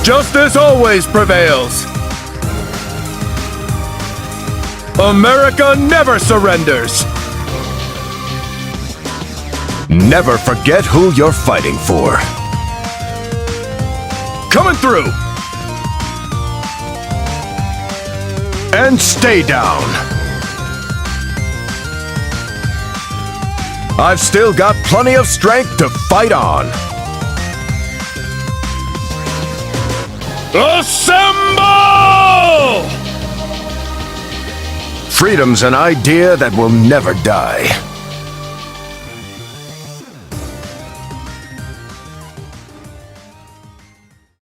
Justice always prevails. America never surrenders. Never forget who you're fighting for. Coming through. And stay down. I've still got plenty of strength to fight on. Assemble! Freedom's an idea that will never die.